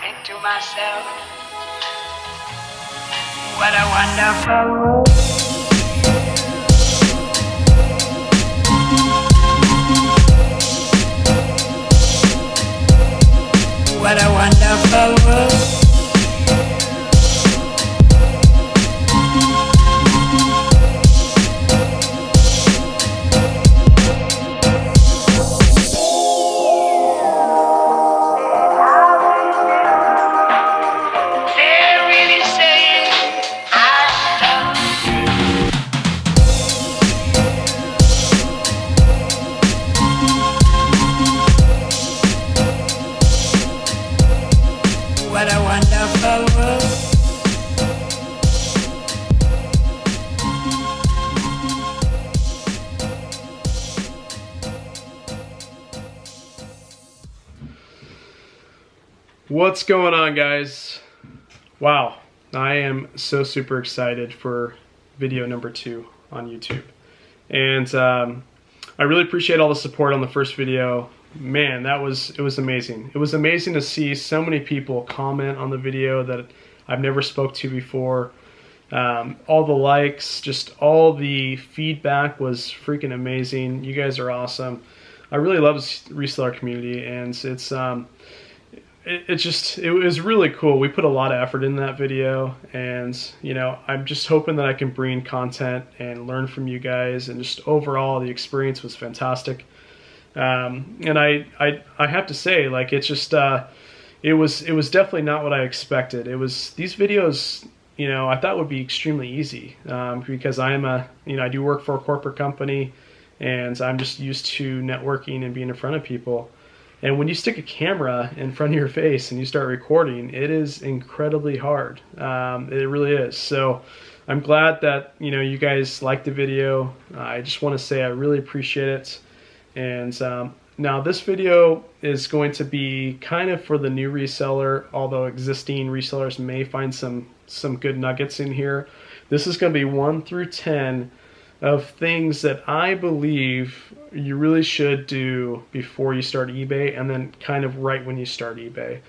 think to myself, what a wonderful world. What a wonderful world. What a wonderful world. What's going on, guys? Wow, I am so super excited for video number 2 on YouTube. And I really appreciate all the support on the first video. Man, it was amazing. It was amazing to see so many people comment on the video that I've never spoke to before. All the likes, just all the feedback was freaking amazing. You guys are awesome. I really love this reseller community, and it was really cool. We put a lot of effort in that video, and you know, I'm just hoping that I can bring content and learn from you guys, and just overall the experience was fantastic. And I have to say, like, it's just it was definitely not what I expected. These videos, you know, I thought would be extremely easy, because I do work for a corporate company, and I'm just used to networking and being in front of people. And when you stick a camera in front of your face and you start recording, it is incredibly hard. It really is. So I'm glad that, you know, you guys liked the video. I just want to say I really appreciate it. And now this video is going to be kind of for the new reseller, although existing resellers may find some good nuggets in here. This is going to be 1 through 10 of things that I believe you really should do before you start eBay, and then kind of right when you start eBay.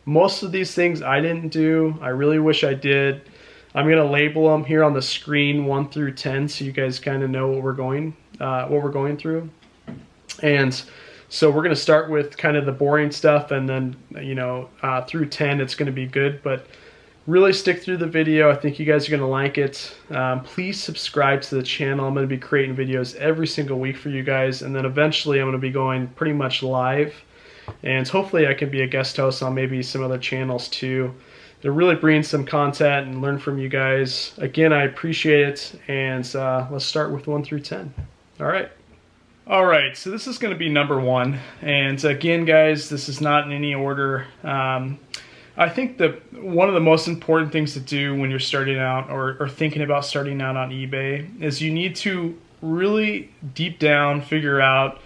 Most of these things I didn't do. I really wish I did. I'm going to label them here on the screen 1 through 10 so you guys kind of know what we're going through. And so we're going to start with kind of the boring stuff, and then, you know, through 10 it's going to be good, but really stick through the video. I think you guys are going to like it. Please subscribe to the channel. I'm going to be creating videos every single week for you guys, and then eventually I'm going to be going pretty much live, and hopefully I can be a guest host on maybe some other channels too, to really bring some content and learn from you guys. Again, I appreciate it, and let's start with 1 through 10. All right, so this is going to be number 1, and again, guys, this is not in any order. I think that one of the most important things to do when you're starting out or thinking about starting out on eBay is you need to really deep down figure out,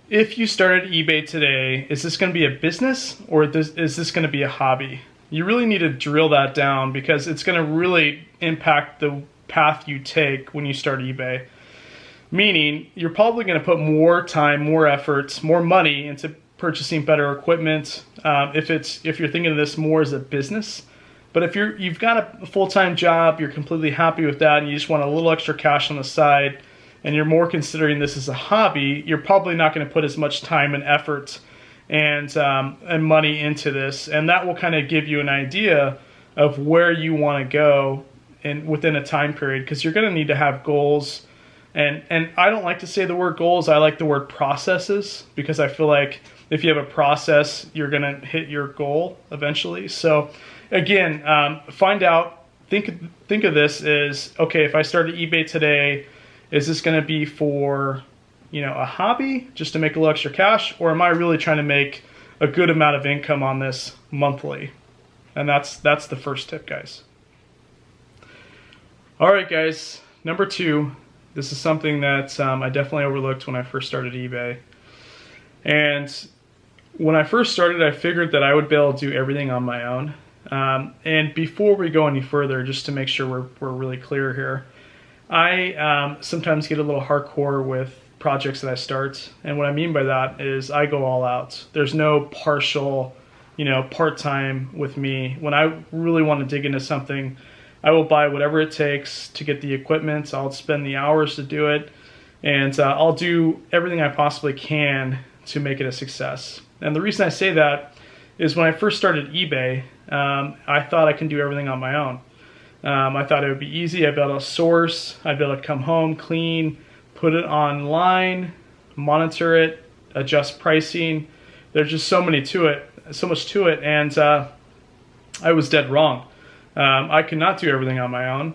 if you started eBay today, is this going to be a business, or is this going to be a hobby? You really need to drill that down, because it's going to really impact the path you take when you start eBay. Meaning, you're probably going to put more time, more effort, more money into purchasing better equipment, if you're thinking of this more as a business. But if you've got a full-time job, you're completely happy with that, and you just want a little extra cash on the side, and you're more considering this as a hobby, you're probably not going to put as much time and effort and money into this, and that will kind of give you an idea of where you want to go within a time period, because you're going to need to have goals. And I don't like to say the word goals. I like the word processes, because I feel like if you have a process, you're going to hit your goal eventually. So again, find out, think of this as, okay, if I started eBay today, is this going to be for, you know, a hobby just to make a little extra cash, or am I really trying to make a good amount of income on this monthly? And that's the first tip, guys. All right, guys, number 2. This is something that I definitely overlooked when I first started eBay. And when I first started, I figured that I would be able to do everything on my own. And before we go any further, just to make sure we're really clear here, I sometimes get a little hardcore with projects that I start. And what I mean by that is I go all out. There's no partial part-time with me. When I really want to dig into something, I will buy whatever it takes to get the equipment. I'll spend the hours to do it, and I'll do everything I possibly can to make it a success. And the reason I say that is when I first started eBay, I thought I can do everything on my own. I thought it would be easy. I'd be able to source, I'd be able to come home, clean, put it online, monitor it, adjust pricing. There's just so much to it, and I was dead wrong. I could not do everything on my own.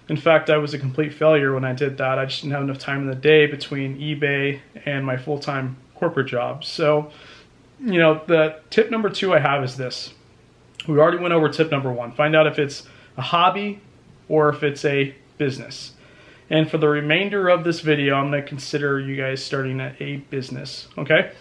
In fact, I was a complete failure when I did that. I just didn't have enough time in the day between eBay and my full-time corporate job. So, the tip number 2 I have is this. We already went over tip number 1. Find out if it's a hobby or if it's a business. And for the remainder of this video, I'm going to consider you guys starting a business, okay?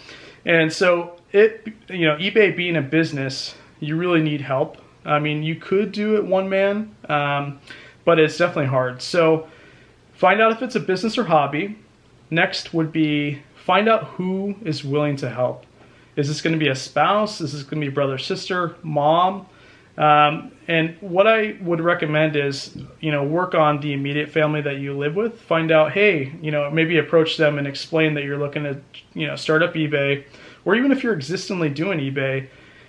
And so eBay being a business, you really need help. I mean, you could do it one man, but it's definitely hard. So find out if it's a business or hobby. Next would be find out who is willing to help. Is this going to be a spouse? Is this going to be brother, sister, mom? And what I would recommend is, work on the immediate family that you live with. Find out, hey, maybe approach them and explain that you're looking to, start up eBay, or even if you're existingly doing eBay,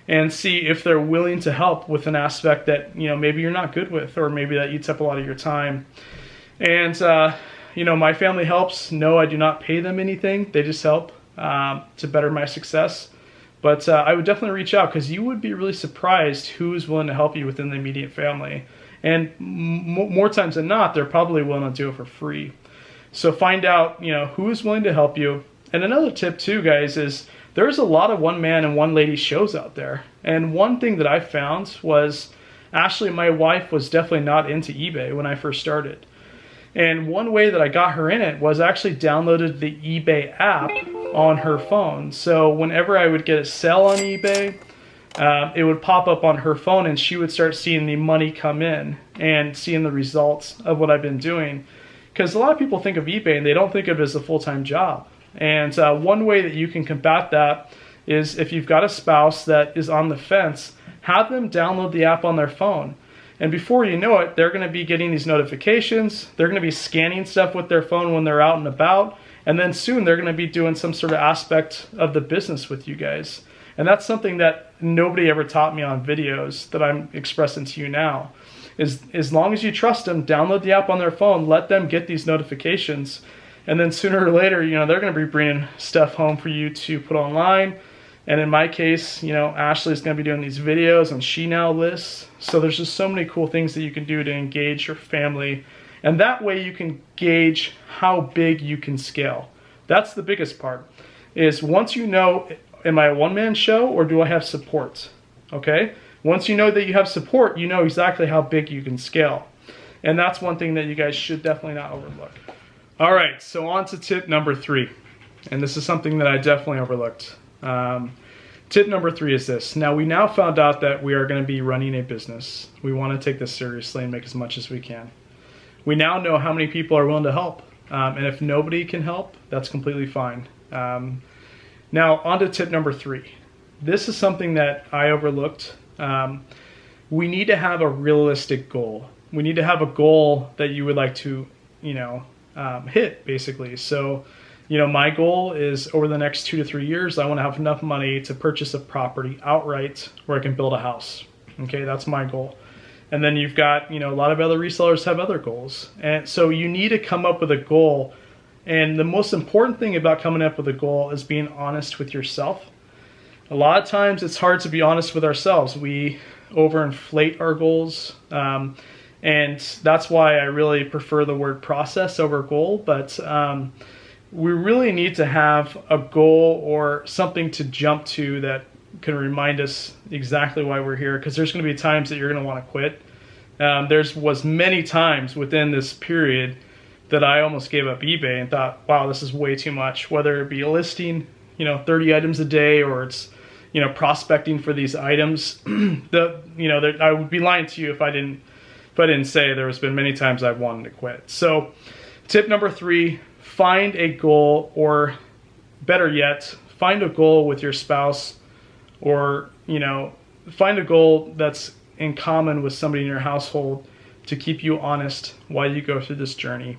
and see if they're willing to help with an aspect that, maybe you're not good with, or maybe that eats up a lot of your time. And, my family helps. No, I do not pay them anything. They just help to better my success. But I would definitely reach out, because you would be really surprised who is willing to help you within the immediate family. And more times than not, they're probably willing to do it for free. So find out, who is willing to help you. And another tip too, guys, is there's a lot of one-man and one-lady shows out there. And one thing that I found was, Ashley, my wife, was definitely not into eBay when I first started. And one way that I got her in it was I actually downloaded the eBay app on her phone. So whenever I would get a sale on eBay, it would pop up on her phone, and she would start seeing the money come in and seeing the results of what I've been doing. Because a lot of people think of eBay and they don't think of it as a full-time job. And one way that you can combat that is, if you've got a spouse that is on the fence, have them download the app on their phone. And before you know it, they're going to be getting these notifications. They're going to be scanning stuff with their phone when they're out and about. And then soon they're going to be doing some sort of aspect of the business with you guys. And that's something that nobody ever taught me on videos that I'm expressing to you now. Is as long as you trust them, download the app on their phone, let them get these notifications. And then sooner or later, they're going to be bringing stuff home for you to put online. And in my case, Ashley's going to be doing these videos on She Now lists. So there's just so many cool things that you can do to engage your family. And that way you can gauge how big you can scale. That's the biggest part, is once you know, am I a one-man show or do I have support? Okay? Once you know that you have support, you know exactly how big you can scale. And that's one thing that you guys should definitely not overlook. All right, so on to tip number 3. And this is something that I definitely overlooked. Tip number 3 is this. Now, we now found out that we are going to be running a business. We want to take this seriously and make as much as we can. We now know how many people are willing to help. And if nobody can help, that's completely fine. Now, on to tip number 3. This is something that I overlooked. We need to have a realistic goal. We need to have a goal that you would like to, hit, basically. So, my goal is over the next 2 to 3 years, I want to have enough money to purchase a property outright where I can build a house. Okay, that's my goal. And then you've got, a lot of other resellers have other goals. And so you need to come up with a goal. And the most important thing about coming up with a goal is being honest with yourself. A lot of times it's hard to be honest with ourselves. We overinflate our goals. And that's why I really prefer the word process over goal. But we really need to have a goal or something to jump to that can remind us exactly why we're here, because there's going to be times that you're going to want to quit. Was many times within this period that I almost gave up eBay and thought, wow, this is way too much, whether it be a listing, 30 items a day, or it's, prospecting for these items. I would be lying to you if I didn't say there has been many times I've wanted to quit. So tip number 3, find a goal, or better yet, find a goal with your spouse or, find a goal that's in common with somebody in your household to keep you honest while you go through this journey.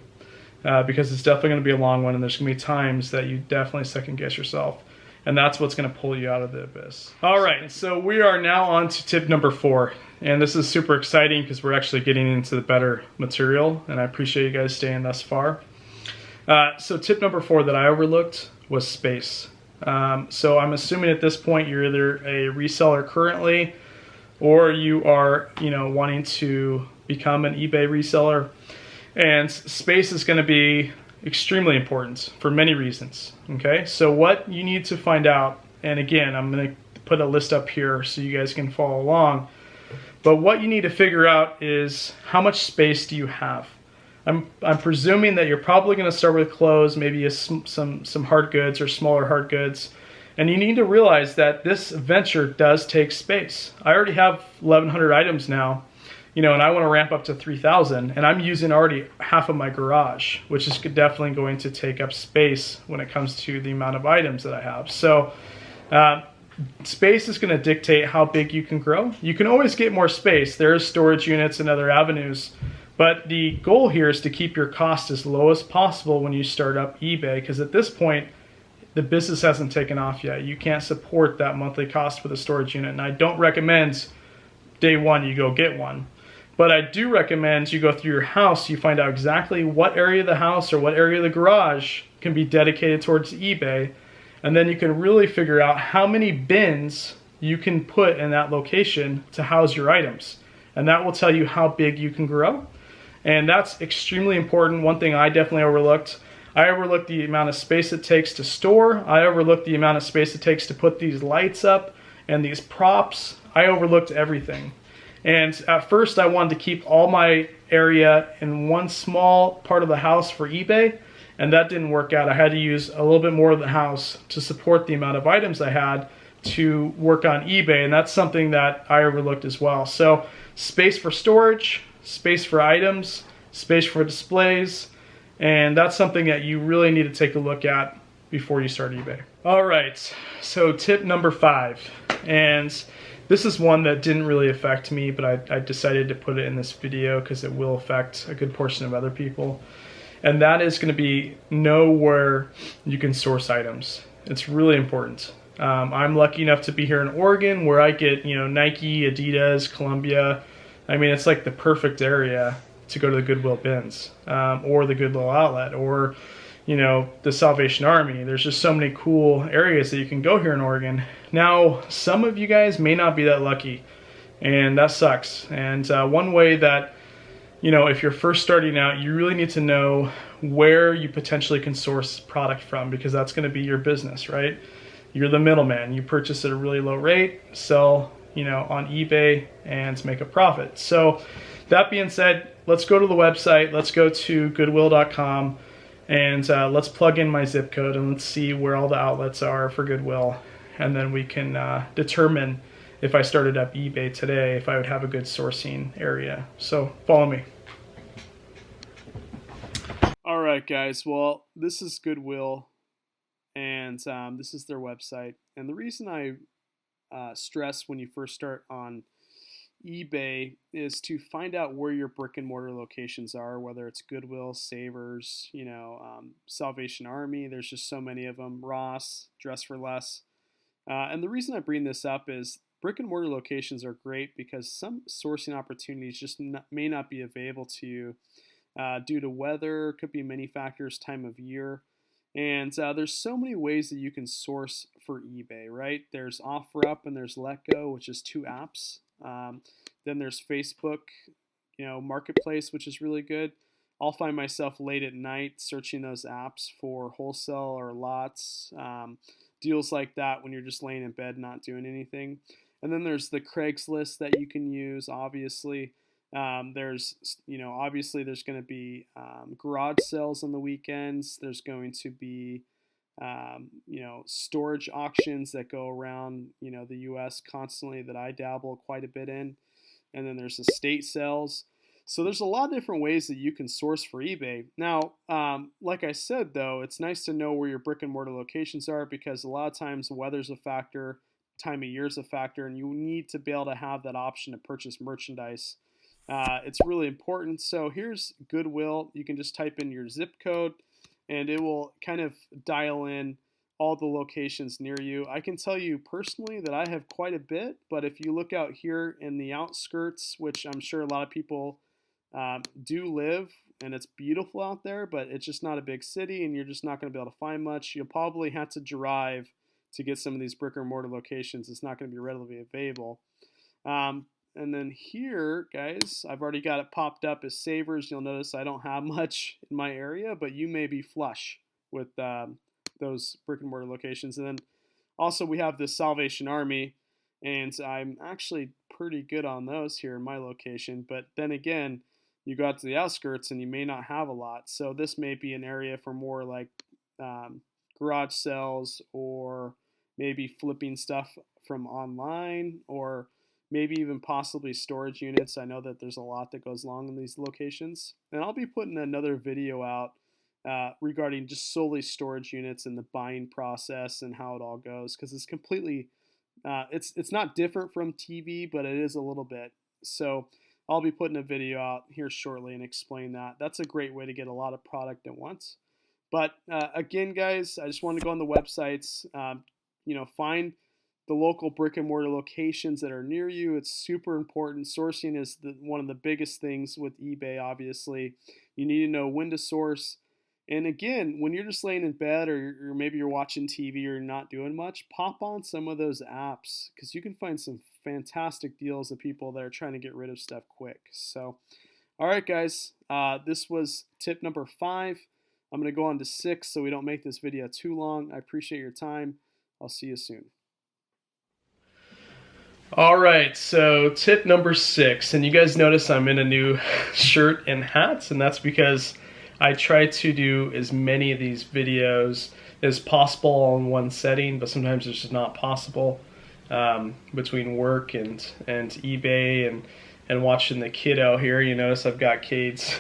Because it's definitely going to be a long one, and there's going to be times that you definitely second guess yourself. And that's what's going to pull you out of the abyss. All right, so we are now on to tip number 4. And this is super exciting because we're actually getting into the better material, and I appreciate you guys staying thus far. So tip number 4 that I overlooked was space. So I'm assuming at this point you're either a reseller currently, or you are, wanting to become an eBay reseller. And space is going to be extremely important for many reasons. Okay, so what you need to find out, and again, I'm going to put a list up here so you guys can follow along. But what you need to figure out is how much space do you have? I'm presuming that you're probably going to start with clothes, maybe some hard goods or smaller hard goods. And you need to realize that this venture does take space. I already have 1,100 items now, and I want to ramp up to 3,000, and I'm using already half of my garage, which is definitely going to take up space when it comes to the amount of items that I have. So space is going to dictate how big you can grow. You can always get more space. There's storage units and other avenues, but the goal here is to keep your cost as low as possible when you start up eBay, because at this point, the business hasn't taken off yet. You can't support that monthly cost with a storage unit, and I don't recommend day one you go get one. But I do recommend you go through your house, you find out exactly what area of the house or what area of the garage can be dedicated towards eBay, and then you can really figure out how many bins you can put in that location to house your items. And that will tell you how big you can grow. And that's extremely important. One thing I definitely overlooked, I overlooked the amount of space it takes to store. I overlooked the amount of space it takes to put these lights up and these props. I overlooked everything. And at first I wanted to keep all my area in one small part of the house for eBay, and that didn't work out. I had to use a little bit more of the house to support the amount of items I had to work on eBay, and that's something that I overlooked as well. So space for storage, space for items, space for displays, and that's something that you really need to take a look at before you start eBay. All right, so tip number 5, and this is one that didn't really affect me, but I decided to put it in this video because it will affect a good portion of other people. And that is going to be know where you can source items. It's really important. I'm lucky enough to be here in Oregon where I get, Nike, Adidas, Columbia. I mean, it's like the perfect area to go to the Goodwill bins, or the Goodwill outlet, or, the Salvation Army. There's just so many cool areas that you can go here in Oregon. Now, some of you guys may not be that lucky, and that sucks. And one way that, if you're first starting out, you really need to know where you potentially can source product from, because that's going to be your business, right? You're the middleman. You purchase at a really low rate, sell, on eBay, and make a profit. So that being said, let's go to the website. Let's go to goodwill.com, and let's plug in my zip code, and let's see where all the outlets are for Goodwill. And then we can determine if I started up eBay today, if I would have a good sourcing area. So follow me. All right, guys. Well, this is Goodwill, and this is their website. And the reason I stress when you first start on eBay is to find out where your brick and mortar locations are, whether it's Goodwill, Savers, Salvation Army. There's just so many of them. Ross, Dress for Less. And the reason I bring this up is brick and mortar locations are great because some sourcing opportunities just may not be available to you due to weather, could be many factors, time of year. And there's so many ways that you can source for eBay, right? There's OfferUp and there's LetGo, which is 2 apps. Then there's Facebook, Marketplace, which is really good. I'll find myself late at night searching those apps for wholesale or lots, deals like that when you're just laying in bed not doing anything. And then there's the Craigslist that you can use, obviously. There's going to be garage sales on the weekends. There's going to be, storage auctions that go around, the U.S. constantly that I dabble quite a bit in. And then there's estate sales. So there's a lot of different ways that you can source for eBay. Now, like I said, though, it's nice to know where your brick and mortar locations are because a lot of times the weather's a factor, time of year is a factor, and you need to be able to have that option to purchase merchandise. It's really important. So here's Goodwill. You can just type in your zip code, and it will kind of dial in all the locations near you. I can tell you personally that I have quite a bit, but if you look out here in the outskirts, which I'm sure a lot of people do live, and it's beautiful out there, but it's just not a big city, and you're just not going to be able to find much. You'll probably have to drive to get some of these brick and mortar locations. It's not going to be readily available. And then here, guys, I've already got it popped up as Savers. You'll notice I don't have much in my area, but you may be flush with those brick and mortar locations. And then also we have the Salvation Army, and I'm actually pretty good on those here in my location. But then again, you go out to the outskirts and you may not have a lot. So this may be an area for more like garage sales, or maybe flipping stuff from online, or maybe even possibly storage units. I know that there's a lot that goes along in these locations. And I'll be putting another video out regarding just solely storage units and the buying process and how it all goes, because it's completely, it's not different from TV, but it is a little bit. So I'll be putting a video out here shortly and explain that. That's a great way to get a lot of product at once. But again, guys, I just want to go on the websites, find the local brick and mortar locations that are near you. It's super important. Sourcing is one of the biggest things with eBay, obviously. You need to know when to source. And again, when you're just laying in bed, or maybe you're watching TV or you're not doing much, pop on some of those apps, because you can find some fantastic deals of people that are trying to get rid of stuff quick. So, all right, guys, this was tip number 5. I'm going to go on to 6 so we don't make this video too long. I appreciate your time. I'll see you soon. All right, so tip number 6, and you guys notice I'm in a new shirt and hats, and that's because I try to do as many of these videos as possible in one setting, but sometimes it's just not possible between work and eBay and watching the kiddo here. You notice I've got Cade's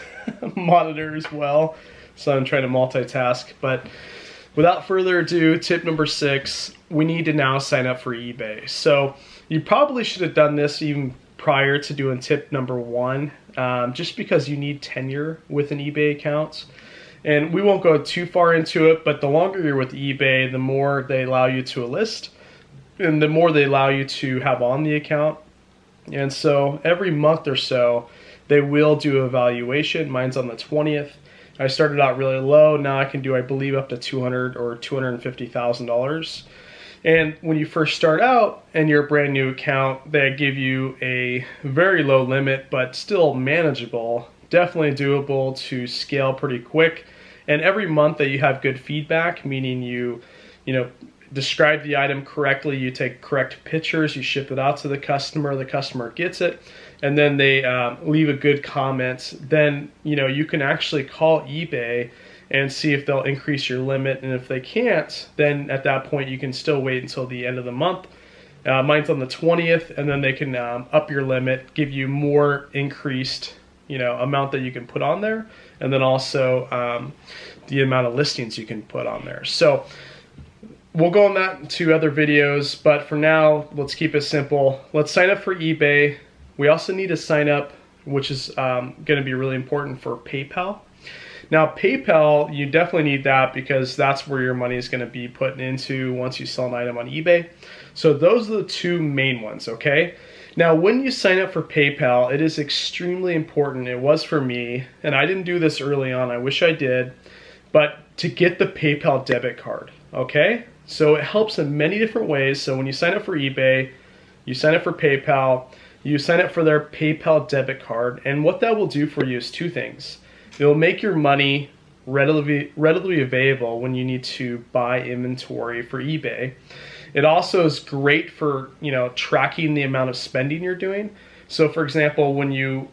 monitor as well, so I'm trying to multitask. But without further ado, tip number 6, we need to now sign up for eBay. So you probably should have done this even prior to doing tip number 1, just because you need tenure with an eBay account. And we won't go too far into it, but the longer you're with eBay, the more they allow you to list, and the more they allow you to have on the account. And so every month or so, they will do an evaluation. Mine's on the 20th. I started out really low. Now I can do, I believe, up to $200,000 or $250,000. And when you first start out and you're a brand new account, they give you a very low limit, but still manageable, definitely doable to scale pretty quick. And every month that you have good feedback, meaning you describe the item correctly, you take correct pictures, you ship it out to the customer gets it, and then they leave a good comment, then you can actually call eBay and see if they'll increase your limit. And if they can't, then at that point you can still wait until the end of the month. Mine's on the 20th, and then they can up your limit, give you more increased amount that you can put on there, and then also the amount of listings you can put on there. So we'll go on that in 2 other videos, but for now, let's keep it simple. Let's sign up for eBay. We also need to sign up, which is going to be really important, for PayPal. Now, PayPal, you definitely need that because that's where your money is going to be put into once you sell an item on eBay. So those are the 2 main ones, okay? Now, when you sign up for PayPal, it is extremely important. It was for me, and I didn't do this early on. I wish I did, but to get the PayPal debit card, okay? So it helps in many different ways. So when you sign up for eBay, you sign up for PayPal, you sign up for their PayPal debit card, and what that will do for you is 2 things. It'll make your money readily available when you need to buy inventory for eBay. It also is great for tracking the amount of spending you're doing. So for example, when you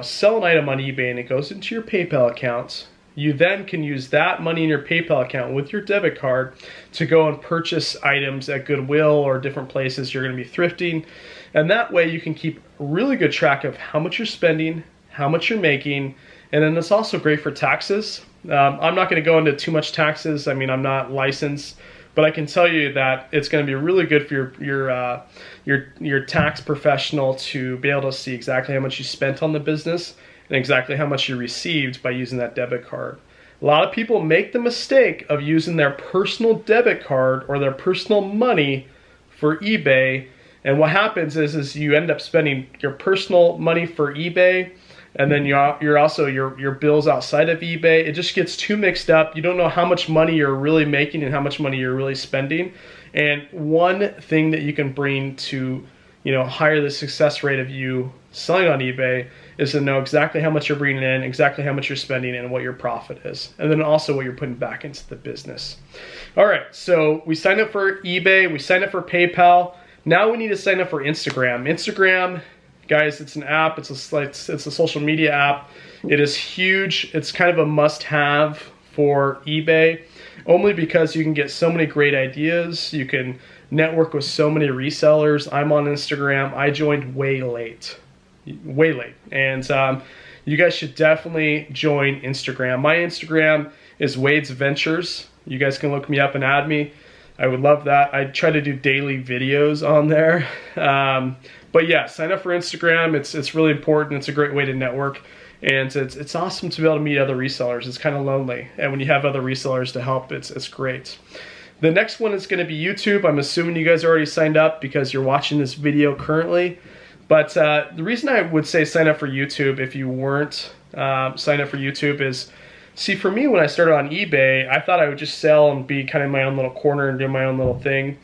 sell an item on eBay and it goes into your PayPal account, you then can use that money in your PayPal account with your debit card to go and purchase items at Goodwill or different places you're going to be thrifting. And that way you can keep really good track of how much you're spending, how much you're making, and then it's also great for taxes. I'm not going to go into too much taxes. I mean, I'm not licensed, but I can tell you that it's going to be really good for your tax professional to be able to see exactly how much you spent on the business and exactly how much you received by using that debit card. A lot of people make the mistake of using their personal debit card or their personal money for eBay, and what happens is you end up spending your personal money for eBay, and then you're also your bills outside of eBay. It just gets too mixed up. You don't know how much money you're really making and how much money you're really spending. And one thing that you can bring to higher the success rate of you selling on eBay is to know exactly how much you're bringing in, exactly how much you're spending, and what your profit is, and then also what you're putting back into the business. All right, so we signed up for eBay, we signed up for PayPal. Now we need to sign up for Instagram. Instagram, guys, it's an app. It's a social media app. It is huge. It's kind of a must-have for eBay, only because you can get so many great ideas. You can network with so many resellers. I'm on Instagram. I joined way late, and you guys should definitely join Instagram. My Instagram is Wade's Ventures. You guys can look me up and add me. I would love that. I try to do daily videos on there. But yeah, sign up for Instagram. It's really important. It's a great way to network. And it's awesome to be able to meet other resellers. It's kind of lonely. And when you have other resellers to help, it's great. The next one is going to be YouTube. I'm assuming you guys already signed up because you're watching this video currently. But the reason I would say sign up for YouTube if you weren't signed up for YouTube is, see, for me, when I started on eBay, I thought I would just sell and be kind of in my own little corner and do my own little thing.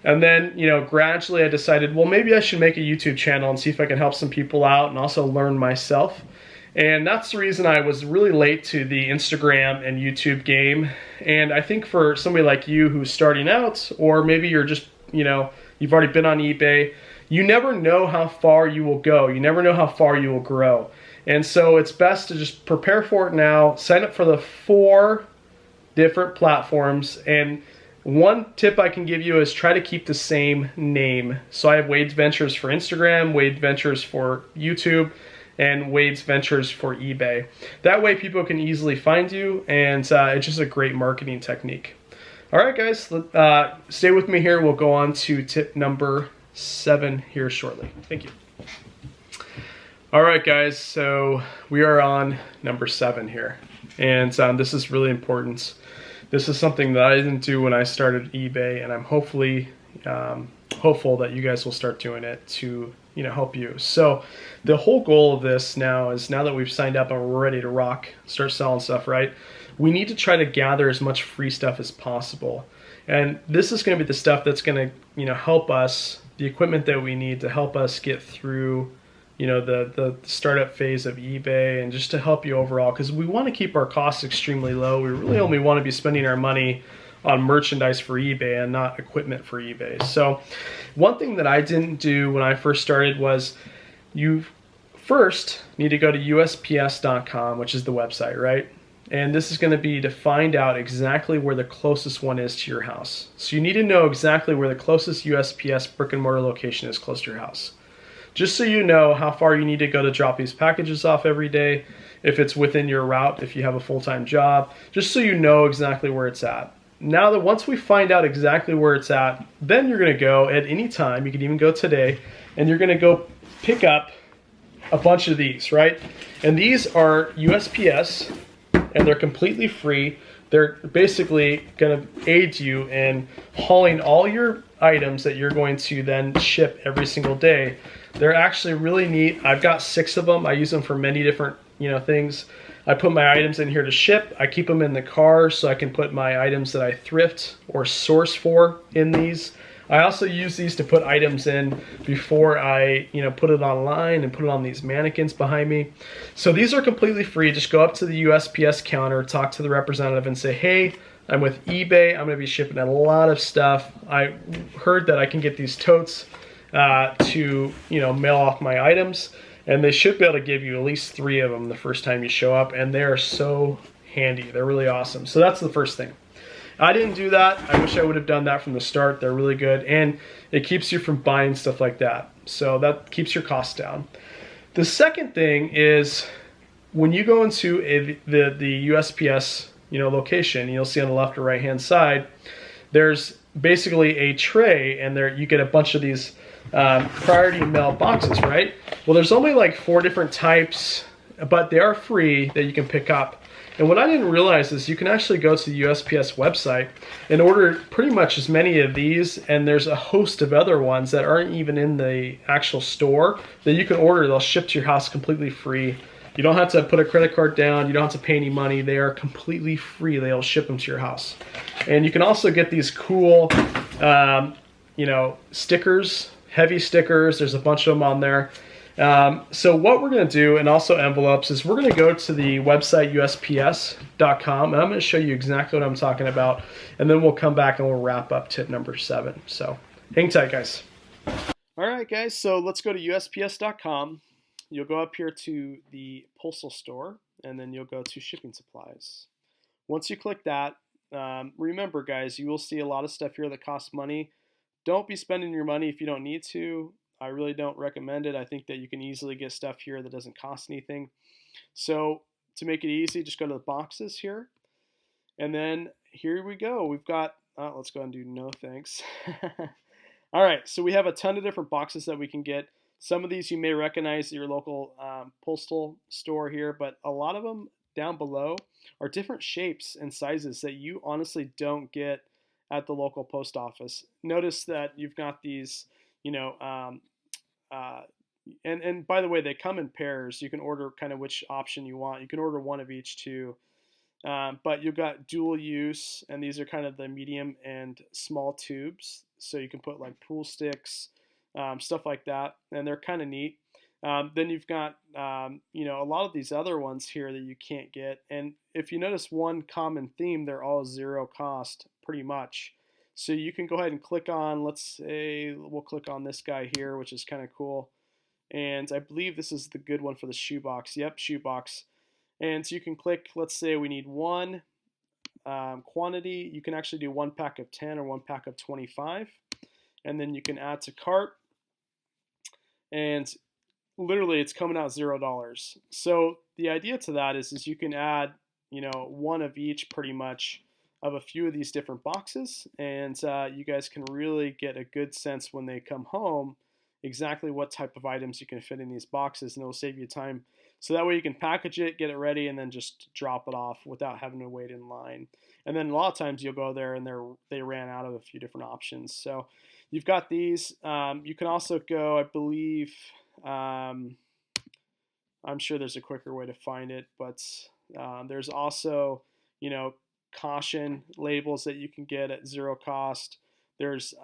And then, gradually I decided, well, maybe I should make a YouTube channel and see if I can help some people out and also learn myself. And that's the reason I was really late to the Instagram and YouTube game. And I think for somebody like you who's starting out, or maybe you're just, you've already been on eBay, you never know how far you will go. You never know how far you will grow. And so it's best to just prepare for it now, sign up for the 4 different platforms. And one tip I can give you is try to keep the same name. So I have Wade's Ventures for Instagram, Wade's Ventures for YouTube, and Wade's Ventures for eBay. That way people can easily find you, and it's just a great marketing technique. All right, guys, stay with me here. We'll go on to tip number 7 here shortly. Thank you. All right, guys, so we are on number 7 here, and this is really important. This is something that I didn't do when I started eBay, and I'm hopeful that you guys will start doing it to help you. So the whole goal of this now is, now that we've signed up and we're ready to rock, start selling stuff, right? We need to try to gather as much free stuff as possible. And this is going to be the stuff that's going to help us, the equipment that we need to help us get through the startup phase of eBay, and just to help you overall, because we want to keep our costs extremely low. We really only want to be spending our money on merchandise for eBay and not equipment for eBay. So one thing that I didn't do when I first started was, you first need to go to USPS.com, which is the website, right? And this is going to be to find out exactly where the closest one is to your house. So you need to know exactly where the closest USPS brick and mortar location is close to your house. Just so you know how far you need to go to drop these packages off every day, if it's within your route, if you have a full-time job, just so you know exactly where it's at. Now that once we find out exactly where it's at, then you're going to go at any time, you can even go today, and you're going to go pick up a bunch of these, right? And these are USPS, and they're completely free. They're basically going to aid you in hauling all your items that you're going to then ship every single day. They're actually really neat. I've got 6 of them. I use them for many different things. I put my items in here to ship. I keep them in the car so I can put my items that I thrift or source for in these. I also use these to put items in before I put it online and put it on these mannequins behind me. So these are completely free. Just go up to the USPS counter, talk to the representative and say, hey, I'm with eBay. I'm going to be shipping a lot of stuff. I heard that I can get these totes to mail off my items, and they should be able to give you at least 3 of them the first time you show up, and they are so handy. They're really awesome. So that's the first thing. I didn't do that. I wish I would have done that from the start. They're really good, and it keeps you from buying stuff like that. So that keeps your costs down. The second thing is, when you go into the USPS location, you'll see on the left or right hand side, there's basically a tray, and there you get a bunch of these priority mail boxes, right? Well, there's only like 4 different types, but they are free that you can pick up. And what I didn't realize is you can actually go to the USPS website and order pretty much as many of these, and there's a host of other ones that aren't even in the actual store that you can order. They'll ship to your house completely free. You don't have to put a credit card down. You don't have to pay any money. They are completely free. They'll ship them to your house. And you can also get these cool, you know, stickers, heavy stickers. There's a bunch of them on there. So what we're going to do, and also envelopes, is we're going to go to the website USPS.com, and I'm going to show you exactly what I'm talking about, and then we'll come back and we'll wrap up tip number 7. So hang tight, guys. All right, guys, so let's go to USPS.com. You'll go up here to the postal store, and then you'll go to shipping supplies. Once you click that, remember, guys, you will see a lot of stuff here that costs money. Don't be spending your money if you don't need to. I really don't recommend it. I think that you can easily get stuff here that doesn't cost anything. So to make it easy, just go to the boxes here. And then here we go. We've got, let's go ahead and do no thanks. All right, so we have a ton of different boxes that we can get. Some of these you may recognize at your local postal store here, but a lot of them down below are different shapes and sizes that you honestly don't get at the local post office. Notice that you've got these, you know, and by the way, they come in pairs. You can order kind of which option you want. You can order one of each too. But you've got dual use, and these are kind of the medium and small tubes. So you can put like pool sticks, stuff like that, and they're kind of neat. Then you've got, you know, a lot of these other ones here that you can't get. And if you notice one common theme, they're all zero cost pretty much. So you can go ahead and click on, let's say, we'll click on this guy here, which is kind of cool. And I believe this is the good one for the shoebox. Yep, shoebox. And so you can click, let's say we need one quantity. You can actually do 1 pack of 10 or 1 pack of 25. And then you can add to cart. And literally it's coming out $0. So the idea to that is you can add, you know, one of each pretty much of a few of these different boxes, and you guys can really get a good sense when they come home exactly what type of items you can fit in these boxes, and it'll save you time. So that way you can package it, get it ready, and then just drop it off without having to wait in line. And then a lot of times you'll go there and they ran out of a few different options. So you've got these. You can also go, I believe, I'm sure there's a quicker way to find it, but there's also, you know, caution labels that you can get at zero cost. There's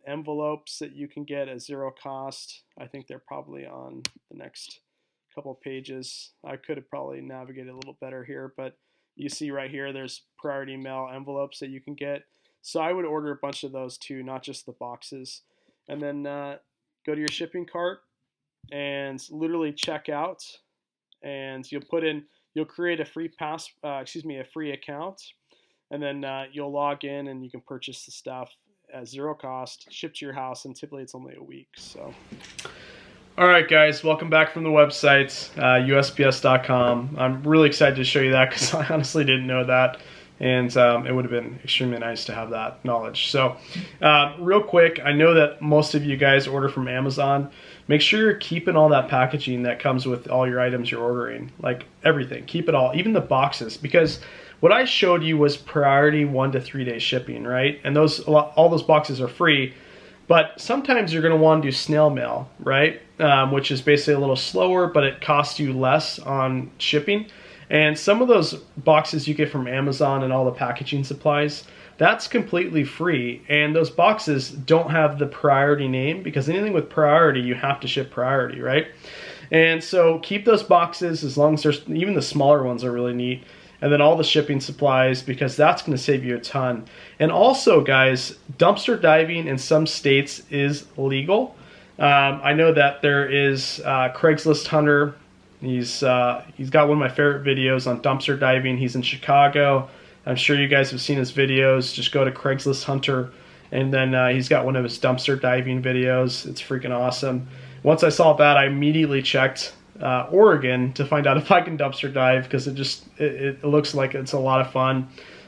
envelopes that you can get at zero cost. I think they're probably on the next couple pages. I could have probably navigated a little better here, but you see right here there's priority mail envelopes that you can get. So I would order a bunch of those too, not just the boxes. And then go to your shipping cart and literally check out, and you'll create a free a free account. And then you'll log in and you can purchase the stuff at zero cost, shipped to your house, and typically it's only a week. So, all right, guys, welcome back from the website, USPS.com. I'm really excited to show you that because I honestly didn't know that, and it would have been extremely nice to have that knowledge. So, real quick, I know that most of you guys order from Amazon. Make sure you're keeping all that packaging that comes with all your items you're ordering, like everything. Keep it all, even the boxes, because what I showed you was priority 1 to 3 day shipping, right? And all those boxes are free, but sometimes you're going to want to do snail mail, right? Which is basically a little slower, but it costs you less on shipping. And some of those boxes you get from Amazon and all the packaging supplies, that's completely free. And those boxes don't have the priority name, because anything with priority, you have to ship priority, right? And so keep those boxes, as long as there's, even the smaller ones are really neat. And then all the shipping supplies, because that's going to save you a ton. And also, guys, dumpster diving in some states is legal. I know that there is Craigslist Hunter. He's got one of my favorite videos on dumpster diving. He's in Chicago. I'm sure you guys have seen his videos. Just go to Craigslist Hunter, and then he's got one of his dumpster diving videos. It's freaking awesome. Once I saw that, I immediately checked Oregon to find out if I can dumpster dive, because it looks like it's a lot of fun.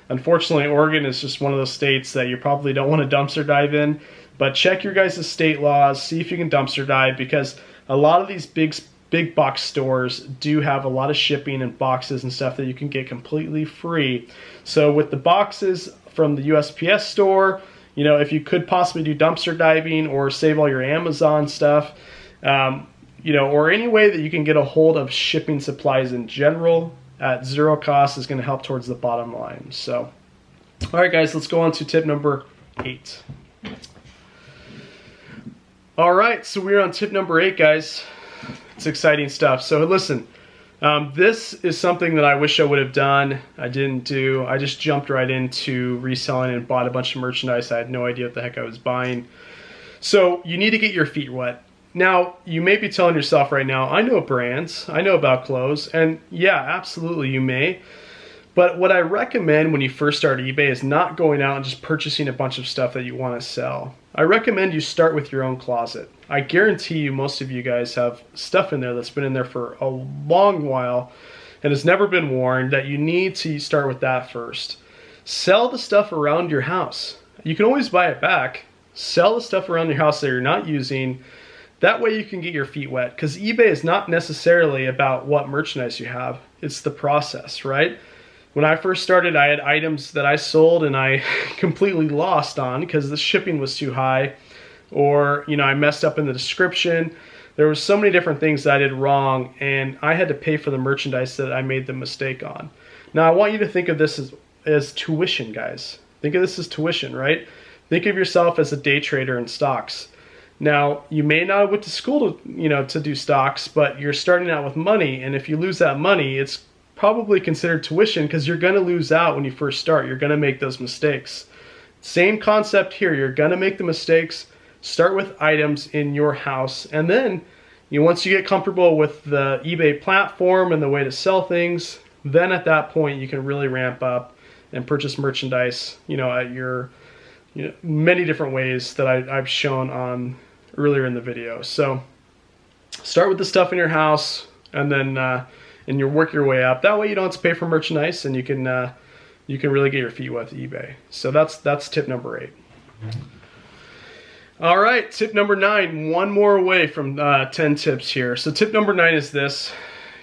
Unfortunately, Oregon is just one of those states that you probably don't want to dumpster dive in. But check your guys' state laws, see if you can dumpster dive, because a lot of these big box stores do have a lot of shipping and boxes and stuff that you can get completely free. So with the boxes from the USPS store, you know, if you could possibly do dumpster diving or save all your Amazon stuff, you know, or any way that you can get a hold of shipping supplies in general at zero cost is going to help towards the bottom line. So, all right, guys, let's go on to tip number 8. All right, so we're on tip number 8, guys. It's exciting stuff. So listen, this is something that I wish I would have done. I didn't do. I just jumped right into reselling and bought a bunch of merchandise. I had no idea what the heck I was buying. So you need to get your feet wet. Now, you may be telling yourself right now, I know brands, I know about clothes, and yeah, absolutely you may. But what I recommend when you first start eBay is not going out and just purchasing a bunch of stuff that you want to sell. I recommend you start with your own closet. I guarantee you most of you guys have stuff in there that's been in there for a long while and has never been worn, that you need to start with that first. Sell the stuff around your house. You can always buy it back. Sell the stuff around your house that you're not using. That way you can get your feet wet, because eBay is not necessarily about what merchandise you have. It's the process, right? When I first started, I had items that I sold and I completely lost on because the shipping was too high, or, you know, I messed up in the description. There were so many different things that I did wrong, and I had to pay for the merchandise that I made the mistake on. Now, I want you to think of this as tuition, guys. Think of this as tuition, right? Think of yourself as a day trader in stocks. Now, you may not have went to school to do stocks, but you're starting out with money, and if you lose that money, it's probably considered tuition, because you're going to lose out when you first start. You're going to make those mistakes. Same concept here. You're going to make the mistakes. Start with items in your house, and then once you get comfortable with the eBay platform and the way to sell things, then at that point you can really ramp up and purchase merchandise, at your many different ways that I've shown on earlier in the video. So start with the stuff in your house, and then and you work your way up. That way you don't have to pay for merchandise, and you can really get your feet wet with eBay. So that's tip number 8. All right, tip number 9. One more away from 10 tips here. So tip number 9 is this,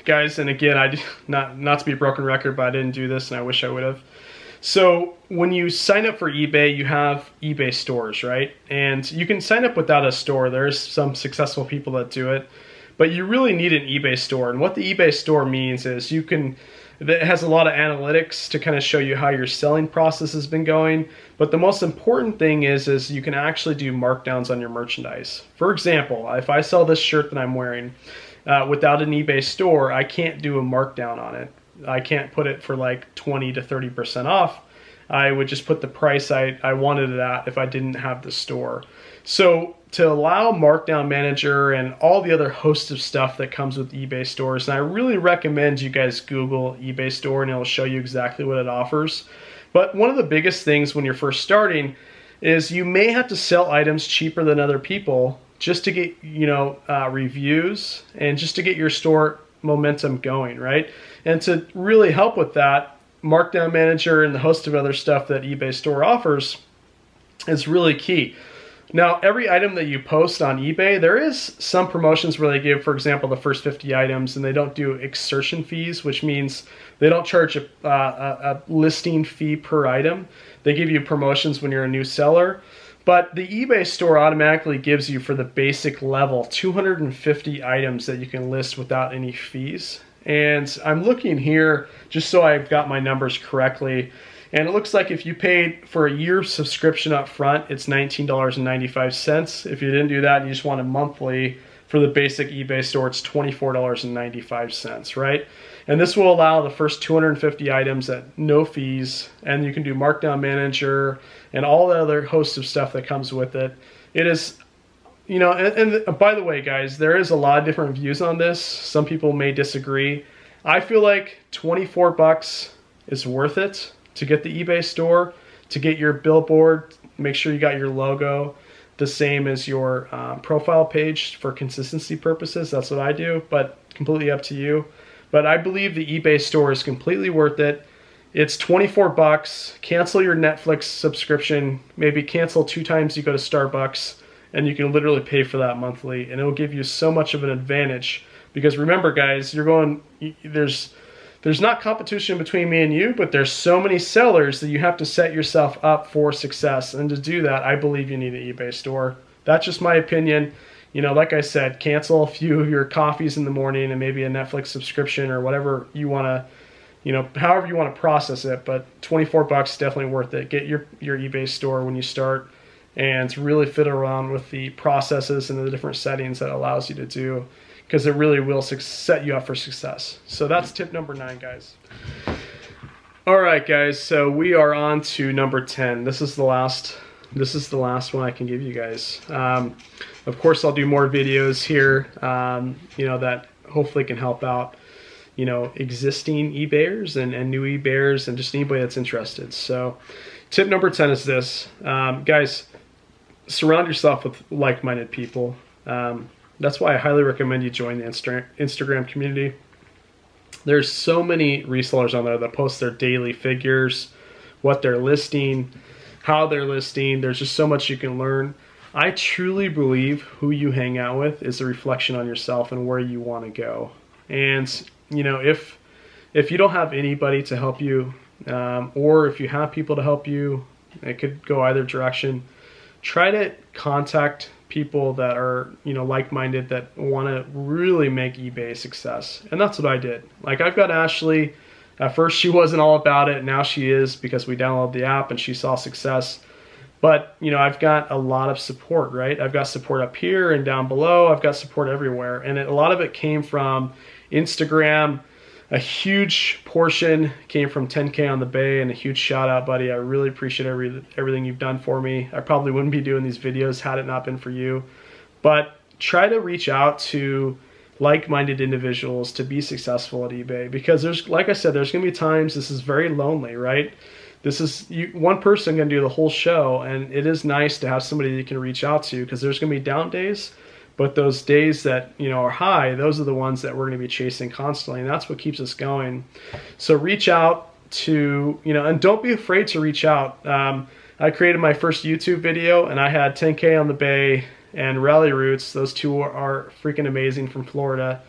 guys. And again, not to be a broken record, but I didn't do this, and I wish I would have. So when you sign up for eBay, you have eBay stores, right? And you can sign up without a store. There's some successful people that do it, but you really need an eBay store. And what the eBay store means is it has a lot of analytics to kind of show you how your selling process has been going. But the most important thing is you can actually do markdowns on your merchandise. For example, if I sell this shirt that I'm wearing without an eBay store, I can't do a markdown on it. I can't put it for like 20 to 30% off. I would just put the price I wanted it at if I didn't have the store. So to allow Markdown Manager and all the other host of stuff that comes with eBay stores, and I really recommend you guys Google eBay store and it'll show you exactly what it offers. But one of the biggest things when you're first starting is you may have to sell items cheaper than other people just to get reviews and just to get your store momentum going, right? And to really help with that, Markdown Manager and the host of other stuff that eBay store offers is really key. Now, every item that you post on eBay, there is some promotions where they give, for example, the first 50 items, and they don't do exertion fees, which means they don't charge a listing fee per item. They give you promotions when you're a new seller. But the eBay store automatically gives you, for the basic level, 250 items that you can list without any fees. And I'm looking here just so I've got my numbers correctly. And it looks like if you paid for a year's subscription up front, it's $19.95. If you didn't do that and you just want a monthly for the basic eBay store, it's $24.95, right? And this will allow the first 250 items at no fees, and you can do Markdown Manager and all the other host of stuff that comes with it. It is, and by the way, guys, there is a lot of different views on this. Some people may disagree. I feel like $24 is worth it to get the eBay store, to get your billboard, make sure you got your logo the same as your profile page for consistency purposes. That's what I do, but completely up to you. But I believe the eBay store is completely worth it. It's 24 bucks. Cancel your Netflix subscription. Maybe cancel 2 times you go to Starbucks, and you can literally pay for that monthly, and it'll give you so much of an advantage. Because remember, guys, there's not competition between me and you, but there's so many sellers that you have to set yourself up for success. And to do that, I believe you need an eBay store. That's just my opinion. You know, like I said, cancel a few of your coffees in the morning and maybe a Netflix subscription or whatever you want to, you know, however you want to process it. But 24 bucks, definitely worth it. Get your eBay store when you start and really fit around with the processes and the different settings that allows you to do, because it really will set you up for success. So that's tip number 9, guys. All right, guys, so we are on to number 10. This is the last one I can give you guys. Of course, I'll do more videos here, you know, that hopefully can help out, you know, existing eBayers and new eBayers and just anybody that's interested. So tip number 10 is this. Guys, surround yourself with like-minded people. That's why I highly recommend you join the Instagram community. There's so many resellers on there that post their daily figures, what they're listing, how they're listing. There's just so much you can learn. I truly believe who you hang out with is a reflection on yourself and where you want to go. And, you know, if you don't have anybody to help you, or if you have people to help you, it could go either direction. Try to contact people that are, you know, like-minded, that want to really make eBay a success. And that's what I did. Like, I've got Ashley. At first she wasn't all about it. Now she is, because we downloaded the app and she saw success. But, you know, I've got a lot of support, right? I've got support up here and down below. I've got support everywhere. And a lot of it came from Instagram. A huge portion came from 10K on the Bay, and a huge shout out, buddy. I really appreciate everything you've done for me. I probably wouldn't be doing these videos had it not been for you. But try to reach out to like-minded individuals to be successful at eBay, because there's, like I said, there's gonna be times this is very lonely, right? This is one person can do the whole show, and it is nice to have somebody that you can reach out to, because there's gonna be down days. But those days that, you know, are high, those are the ones that we're going to be chasing constantly, and that's what keeps us going. So reach out to, you know, and don't be afraid to reach out. I created my first YouTube video, and I had 10K on the Bay and Rally Roots. Those two are freaking amazing from Florida.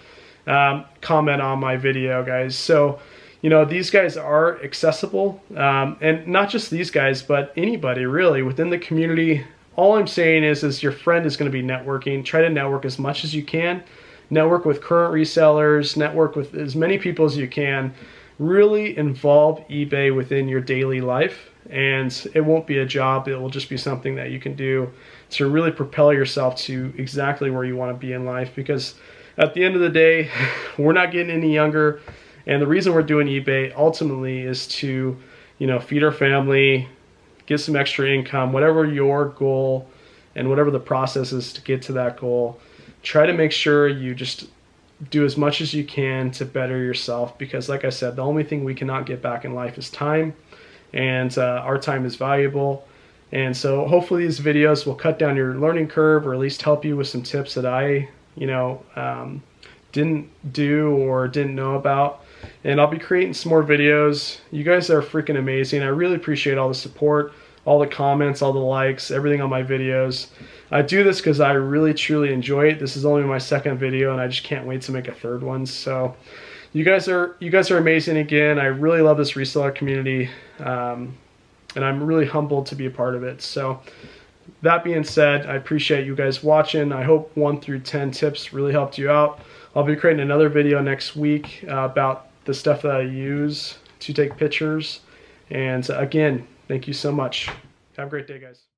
Comment on my video, guys. So, you know, these guys are accessible, and not just these guys, but anybody really within the community. All I'm saying is your friend is going to be networking. Try to network as much as you can. Network with current resellers. Network with as many people as you can. Really involve eBay within your daily life. And it won't be a job. It will just be something that you can do to really propel yourself to exactly where you want to be in life. Because at the end of the day, we're not getting any younger. And the reason we're doing eBay ultimately is to, you know, feed our family, get some extra income, whatever your goal and whatever the process is to get to that goal. Try to make sure you just do as much as you can to better yourself, because like I said, the only thing we cannot get back in life is time, and our time is valuable. And so hopefully these videos will cut down your learning curve, or at least help you with some tips that I, you know, didn't do or didn't know about. And I'll be creating some more videos. You guys are freaking amazing. I really appreciate all the support, all the comments, all the likes, everything on my videos. I do this because I really truly enjoy it. This is only my second video, and I just can't wait to make a third one. So you guys are amazing again. I really love this reseller community, and I'm really humbled to be a part of it. So that being said, I appreciate you guys watching. I hope 1 through 10 tips really helped you out. I'll be creating another video next week about the stuff that I use to take pictures. And again, thank you so much. Have a great day, guys.